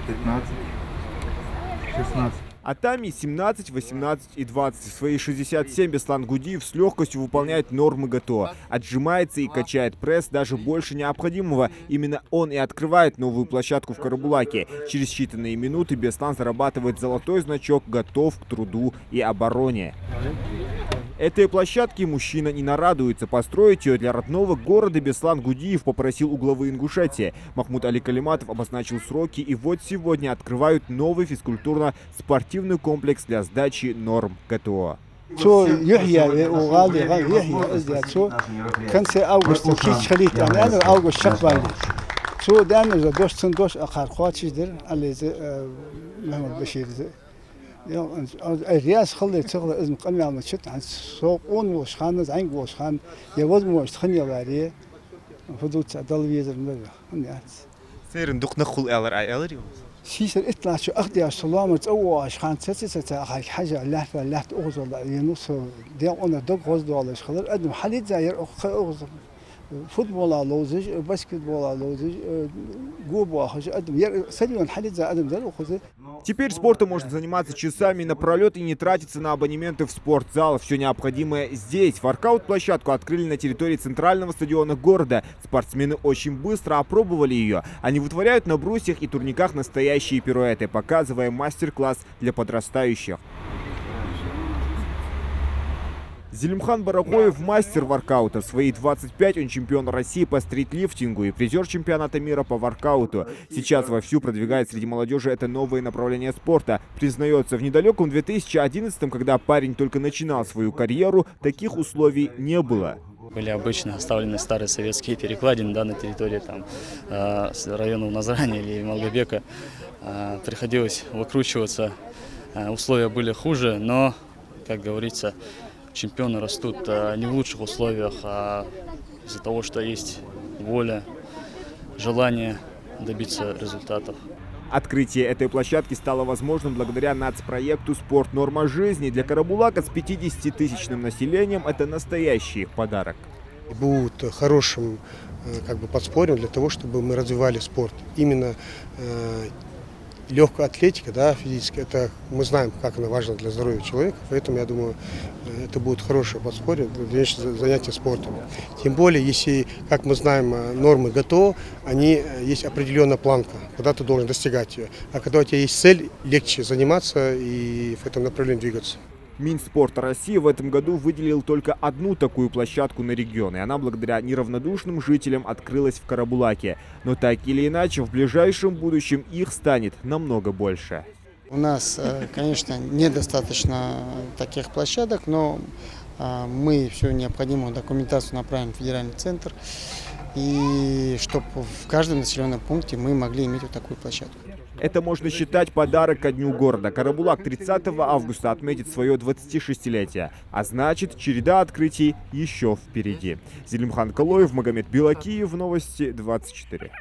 15, 16. А Тами 17, 18 и 20. В свои 67 Беслан Гудиев с легкостью выполняет нормы ГТО. Отжимается и качает пресс даже больше необходимого. Именно он и открывает новую площадку в Карабулаке. Через считанные минуты Беслан зарабатывает золотой значок «Готов к труду и обороне». Этой площадке мужчина не нарадуется. Построить ее для родного города Беслан Гудиев попросил у главы Ингушетии. Махмуд Али Калиматов обозначил сроки, и вот сегодня открывают новый физкультурно-спортивный комплекс для сдачи норм ГТО. الرئاسة خلت شغله إذن قمنا عم تشت عن سوقون وشخانة عين وشخان يوز موش خنيا باريه فضوت تعدل بيزر مرة هنيات Сэрин духнахул элэр ай элэр юу? سيسر إطلع شو أخدي على السلام تقوى عشان تسيسة حاجة لحظة لحظة أغزل ينص ديم أنا دق غزل ولا شخلر قدم حديد زاير أغزل فوتبول على لوزج باسكتبول على لوزج جوب واخج قدم سليون حديد زي قدم زي أخذ. Теперь спортом можно заниматься часами напролет и не тратиться на абонементы в спортзал. Все необходимое здесь. Воркаут-площадку открыли на территории центрального стадиона города. Спортсмены очень быстро опробовали ее. Они вытворяют на брусьях и турниках настоящие пируэты, показывая мастер-класс для подрастающих. Зелимхан Барахоев – мастер воркаута. В свои 25 он чемпион России по стритлифтингу и призер чемпионата мира по воркауту. Сейчас вовсю продвигает среди молодежи это новое направление спорта. Признается, в недалеком 2011-м, когда парень только начинал свою карьеру, таких условий не было. Были обычно оставлены старые советские перекладины, да, на территории районов Назрани или Малгобека. Приходилось выкручиваться, условия были хуже, но, как говорится, чемпионы растут не в лучших условиях, а из-за того, что есть воля, желание добиться результатов. Открытие этой площадки стало возможным благодаря нацпроекту «Спорт. Норма жизни». Для Карабулака с 50-тысячным населением это настоящий подарок. Будут хорошим подспорьем для того, чтобы мы развивали спорт. Именно легкая атлетика, да, физическая, это мы знаем, как она важна для здоровья человека, поэтому я думаю, это будет хорошее подспорье для занятия спортом. Тем более, если, как мы знаем, нормы ГТО, они есть определенная планка, куда ты должен достигать ее. А когда у тебя есть цель, легче заниматься и в этом направлении двигаться. Минспорта России в этом году выделил только одну такую площадку на регион, и она благодаря неравнодушным жителям открылась в Карабулаке. Но так или иначе, в ближайшем будущем их станет намного больше. У нас, конечно, недостаточно таких площадок, но мы всю необходимую документацию направим в федеральный центр, и чтобы в каждом населенном пункте мы могли иметь вот такую площадку. Это можно считать подарок ко дню города. Карабулак 30 августа отметит свое 26-летие. А значит, череда открытий еще впереди. Зелимхан Калоев, Магомед Белакиев, Новости 24.